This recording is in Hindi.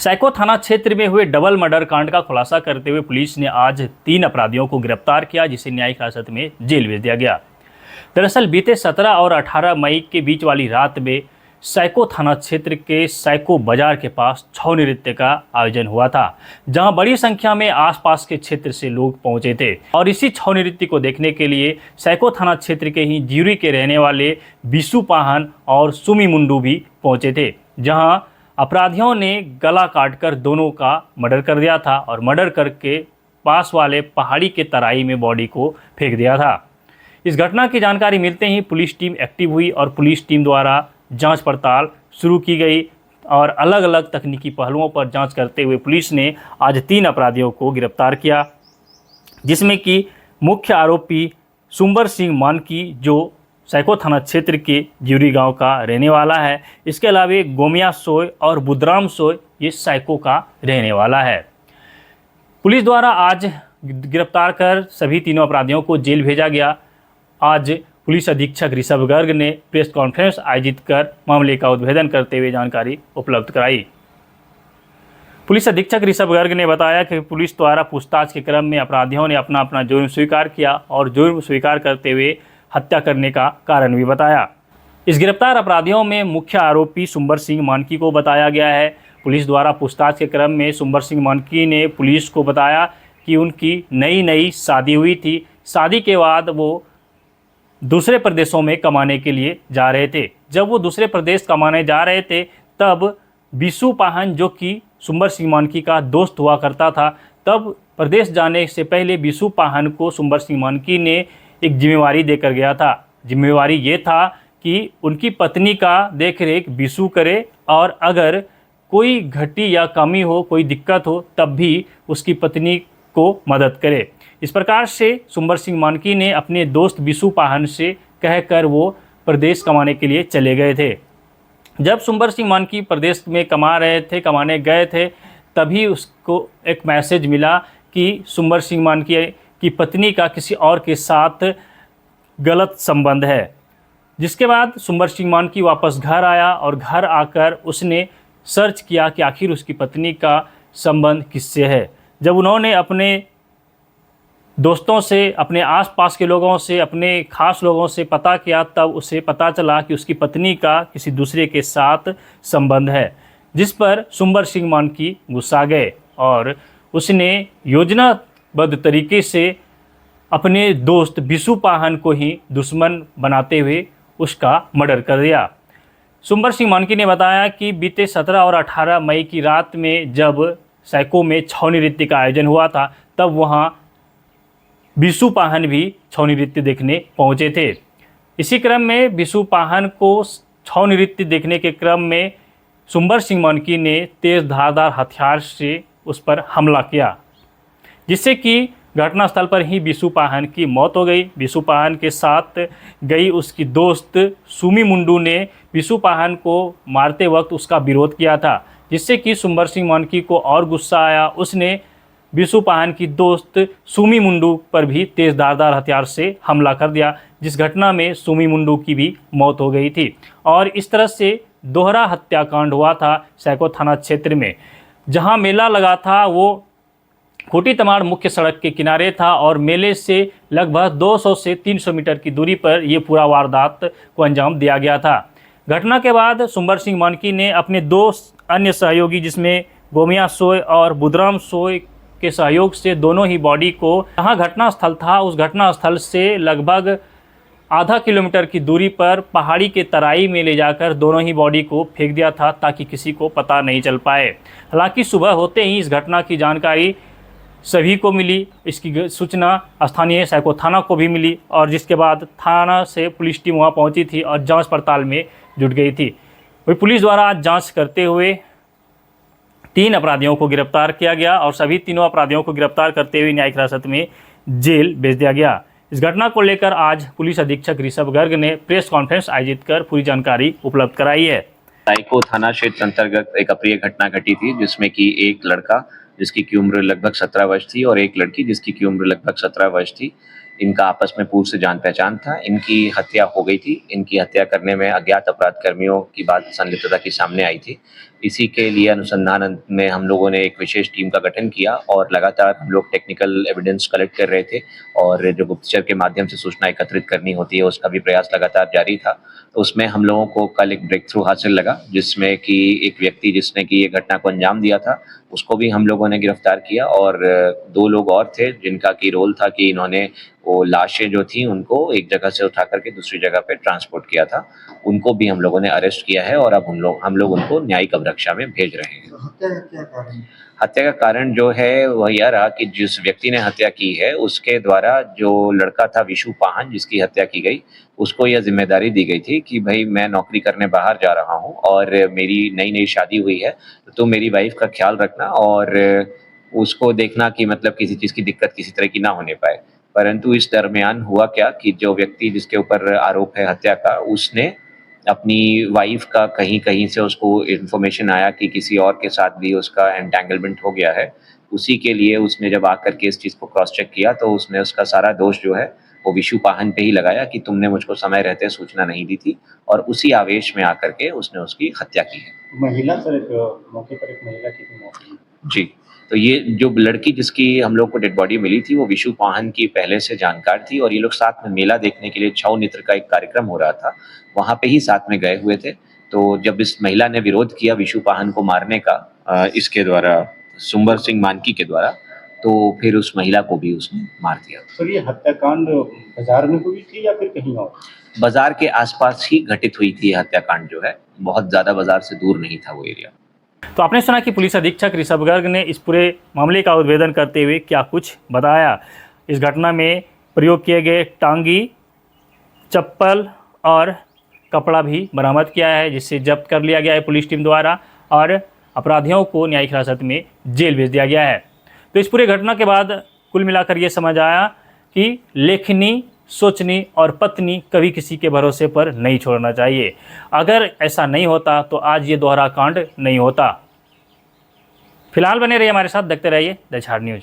सैको थाना क्षेत्र में हुए डबल मर्डर कांड का खुलासा करते हुए पुलिस ने आज 3 अपराधियों को गिरफ्तार किया, जिसे न्यायिक हिरासत में जेल भेज दिया गया। दरअसल बीते 17 और 18 मई के बीच वाली रात में सैको थाना क्षेत्र के सैको बाजार के पास छौ नृत्य का आयोजन हुआ था, जहां बड़ी संख्या में आसपास के क्षेत्र से लोग पहुंचे थे। और इसी छौ नृत्य को देखने के लिए सैको थाना क्षेत्र के ही ज्यूरी के रहने वाले बिशु पाहन और सुमी मुंडू भी पहुंचे थे, जहां अपराधियों ने गला काटकर दोनों का मर्डर कर दिया था और मर्डर करके पास वाले पहाड़ी के तराई में बॉडी को फेंक दिया था। इस घटना की जानकारी मिलते ही पुलिस टीम एक्टिव हुई और पुलिस टीम द्वारा जांच पड़ताल शुरू की गई और अलग अलग तकनीकी पहलुओं पर जांच करते हुए पुलिस ने आज 3 अपराधियों को गिरफ्तार किया, जिसमें कि मुख्य आरोपी सुंबर सिंह मानकी, जो सैको थाना क्षेत्र के ज्यूरी गांव का रहने वाला है। इसके अलावा गोमिया सोय और बुधराम सोय ये सैको का रहने वाला है। पुलिस द्वारा आज गिरफ्तार कर सभी तीनों अपराधियों को जेल भेजा गया। आज पुलिस अधीक्षक ऋषभ गर्ग ने प्रेस कॉन्फ्रेंस आयोजित कर मामले का उद्भेदन करते हुए जानकारी उपलब्ध कराई। पुलिस अधीक्षक ऋषभ गर्ग ने बताया कि पुलिस द्वारा पूछताछ के क्रम में अपराधियों ने अपना जुर्म स्वीकार किया और जुर्म स्वीकार करते हुए हत्या करने का कारण भी बताया। इस गिरफ्तार अपराधियों में मुख्य आरोपी सुंबर सिंह मानकी को बताया गया है। पुलिस द्वारा पूछताछ के क्रम में सुंबर सिंह मानकी ने पुलिस को बताया कि उनकी नई शादी हुई थी। शादी के बाद वो दूसरे प्रदेशों में कमाने के लिए जा रहे थे। जब वो दूसरे प्रदेश कमाने जा रहे थे तब बिशु पाहन, जो कि सुंबर सिंह मानकी का दोस्त हुआ करता था, तब प्रदेश जाने से पहले बिशु पाहन को सुंबर सिंह मानकी ने एक जिम्मेवारी देकर गया था। जिम्मेवारी ये था कि उनकी पत्नी का देख रेख बिशु करे और अगर कोई घटी या कमी हो, कोई दिक्कत हो, तब भी उसकी पत्नी को मदद करे। इस प्रकार से सुंबर सिंह मानकी ने अपने दोस्त बिशु पाहन से कहकर वो प्रदेश कमाने के लिए चले गए थे। जब सुंबर सिंह मानकी प्रदेश में कमाने गए थे, तभी उसको एक मैसेज मिला कि सुंबर सिंह मानकी की पत्नी का किसी और के साथ गलत संबंध है। जिसके बाद सुंबर सिंह मानकी वापस घर आया और घर आकर उसने सर्च किया कि आखिर उसकी पत्नी का संबंध किससे है। जब उन्होंने अपने दोस्तों से, अपने आसपास के लोगों से, अपने खास लोगों से पता किया, तब उसे पता चला कि उसकी पत्नी का किसी दूसरे के साथ संबंध है। जिस पर सुंबर सिंह मानकी गुस्सा गए और उसने योजनाबद्ध तरीके से अपने दोस्त बिशु पाहन को ही दुश्मन बनाते हुए उसका मर्डर कर दिया। सुंबर सिंह मानकी ने बताया कि बीते 17 और 18 मई की रात में जब सैको में छौ नृत्य का आयोजन हुआ था, तब वहां बिशु पाहन भी छौ नृत्य देखने पहुंचे थे। इसी क्रम में बिशु पाहन को छौ नृत्य देखने के क्रम में सुंबर सिंह मानकी ने तेज धारदार हथियार से उस पर हमला किया, जिससे कि घटनास्थल पर ही बिशु पाहन की मौत हो गई। बिशु पाहन के साथ गई उसकी दोस्त सुमी मुंडू ने बिशु पाहन को मारते वक्त उसका विरोध किया था, जिससे कि सुंबर सिंह मानकी को और गुस्सा आया। उसने बिशु पाहन की दोस्त सुमी मुंडू पर भी तेज धारदार हथियार से हमला कर दिया, जिस घटना में सुमी मुंडू की भी मौत हो गई थी। और इस तरह से दोहरा हत्याकांड हुआ था सैको थाना क्षेत्र में। जहां मेला लगा था वो कोटी तमाड़ मुख्य सड़क के किनारे था और मेले से लगभग 200 से 300 मीटर की दूरी पर ये पूरा वारदात को अंजाम दिया गया था। घटना के बाद सुंबर सिंह मानकी ने अपने 2 अन्य सहयोगी, जिसमें गोमिया सोय और बुधराम सोय के सहयोग से, दोनों ही बॉडी को जहाँ घटनास्थल था उस घटनास्थल से लगभग आधा किलोमीटर की दूरी पर पहाड़ी के तराई में ले जाकर दोनों ही बॉडी को फेंक दिया था, ताकि किसी को पता नहीं चल पाए। हालांकि सुबह होते ही इस घटना की जानकारी सभी को मिली। इसकी सूचना स्थानीय सैको थाना को भी मिली और जिसके बाद थाना से पुलिस टीम वहां पहुंची थी और जांच पड़ताल में जुट गई थी। वही पुलिस द्वारा जांच करते हुए 3 अपराधियों को गिरफ्तार किया गया और सभी तीनों अपराधियों को गिरफ्तार करते हुए न्यायिक हिरासत में जेल भेज दिया गया। इस घटना को लेकर आज पुलिस अधीक्षक ऋषभ गर्ग ने प्रेस कॉन्फ्रेंस आयोजित कर पूरी जानकारी उपलब्ध कराई है। सैको थाना क्षेत्र अंतर्गत एक अप्रिय घटना घटी थी, जिसमें कि एक लड़का जिसकी की उम्र लगभग 17 वर्ष थी और एक लड़की जिसकी की उम्र लगभग 17 वर्ष थी। इनका आपस में पूर्व से जान पहचान था। इनकी हत्या हो गई थी। इनकी हत्या करने में अज्ञात अपराध कर्मियों की बात संलिप्तता की सामने आई थी। इसी के लिए अनुसंधान में हम लोगों ने एक विशेष टीम का गठन किया और लगातार हम लोग टेक्निकल एविडेंस कलेक्ट कर रहे थे और जो गुप्तचर के माध्यम से सूचना एकत्रित करनी होती है उसका भी प्रयास लगातार जारी था। तो उसमें हम लोगों को कल एक ब्रेक थ्रू हासिल लगा, जिसमें कि एक व्यक्ति जिसने कि ये घटना को अंजाम दिया था उसको भी हम लोगों ने गिरफ्तार किया और 2 लोग और थे जिनका कि रोल था कि इन्होंने वो लाशें जो थी उनको एक जगह से उठा करके दूसरी जगह पे ट्रांसपोर्ट किया था। उनको भी हम लोगों ने अरेस्ट किया है और अब हम लोग उनको न्यायिक अभिरक्षा में भेज रहे हैं। हत्या का कारण जो है वह यह रहा कि जिस व्यक्ति ने हत्या की है उसके द्वारा जो लड़का था विशु पाहन जिसकी हत्या की गई, उसको यह जिम्मेदारी दी गई थी कि भाई मैं नौकरी करने बाहर जा रहा हूँ और मेरी नई शादी हुई है, तो तुम मेरी वाइफ का ख्याल रखना और उसको देखना कि मतलब किसी चीज़ की दिक्कत किसी तरह की ना होने पाए। परंतु इस दरमियान हुआ क्या कि जो व्यक्ति जिसके ऊपर आरोप है हत्या का, उसने अपनी वाइफ का कहीं से उसको इन्फॉर्मेशन आया कि किसी और के साथ भी उसका एंटेंगलमेंट हो गया है। उसी के लिए उसने जब आकर के इस चीज़ को क्रॉस चेक किया तो उसने उसका सारा दोष जो है वो विशु पाहन पे ही लगाया कि तुमने मुझको समय रहते सूचना नहीं दी थी और उसी आवेश में आकर के उसने उसकी हत्या की है। महिला सर एक मौके पर एक महिला की भी मौत हुई। जी, तो ये जो लड़की जिसकी हम लोग को डेड बॉडी मिली थी वो विशु पाहन की पहले से जानकार थी और ये लोग साथ में मेला देखने के लिए छऊ नृत्य का एक कार्यक्रम हो रहा था, वहाँ पे ही साथ में गए हुए थे। तो जब इस महिला ने विरोध किया विशु पाहन को मारने का इसके द्वारा सुंबर सिंह मानकी के द्वारा, तो फिर उस महिला को भी उसने मार दिया। सर ये हत्याकांड बाजार में हुई थी या फिर कहीं और? बाजार के आसपास ही घटित हुई थी हत्याकांड जो है, बहुत ज़्यादा बाजार से दूर नहीं था वो एरिया। तो आपने सुना कि पुलिस अधीक्षक ऋषभ गर्ग ने इस पूरे मामले का उद्भेदन करते हुए क्या कुछ बताया। इस घटना में प्रयोग किए गए टांगी, चप्पल और कपड़ा भी बरामद किया है, जिससे जब्त कर लिया गया है पुलिस टीम द्वारा और अपराधियों को न्यायिक हिरासत में जेल भेज दिया गया है। तो इस पूरे घटना के बाद कुल मिलाकर ये समझ आया कि लेखनी, सोचनी और पत्नी कभी किसी के भरोसे पर नहीं छोड़ना चाहिए। अगर ऐसा नहीं होता तो आज ये दोहरा कांड नहीं होता। फिलहाल बने रहिए हमारे साथ, देखते रहिए द झाड़ न्यूज़।